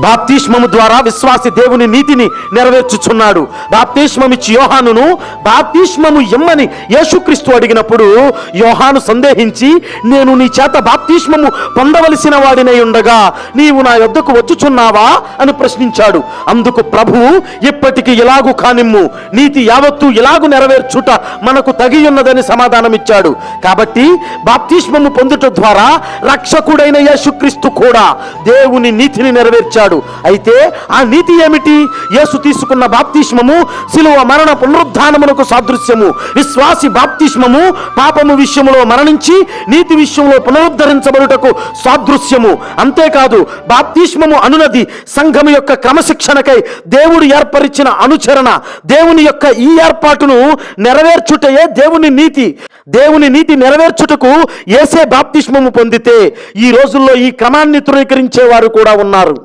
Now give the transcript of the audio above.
బాప్తిస్మము ద్వారా విశ్వాసి దేవుని నీతిని నెరవేర్చుచున్నాడు. బాప్తిస్మమిచ్చి యోహానును బాప్తిస్మము ఇమ్మని యేసుక్రీస్తు అడిగినప్పుడు యోహాను సందేహించి, నేను నీ చేత బాప్తిస్మము పొందవలసిన వాడినై ఉండగా నీవు నా యొద్దకు వచ్చుచున్నావా అని ప్రశ్నించాడు. అందుకు ప్రభువు, ఇప్పటికి ఇలాగు కానిమ్ము, నీతి యావత్తు ఇలాగు నెరవేర్చుట మనకు తగియున్నదని సమాధానమిచ్చాడు. కాబట్టి బాప్తిస్మము పొందుట ద్వారా రక్షకుడైన యేసుక్రీస్తు కూడా దేవుని నీతిని నెరవేర్చాడు. అయితే ఆ నీతి ఏమిటి? యేసు తీసుకున్న బాప్తిస్మము శిలువ మరణ పునరుద్ధానమునకు సాదృశ్యము. విశ్వాసి బాప్తిస్మము పాపము విషయంలో మరణించి నీతి విషయంలో పునరుద్ధరించబడుటకు సాదృశ్యము. అంతేకాదు, బాప్తిస్మము అనునది సంఘము యొక్క క్రమశిక్షణకై దేవుడు ఏర్పరిచిన అనుచరణ. దేవుని యొక్క ఈ ఏర్పాటును నెరవేర్చుటయే దేవుని నీతి. దేవుని నీతి నెరవేర్చుటకు యేసే బాప్తిస్మము పొందితే ఈ రోజుల్లో ఈ క్రమాన్ని తృణీకరించేవారు కూడా ఉన్నారు.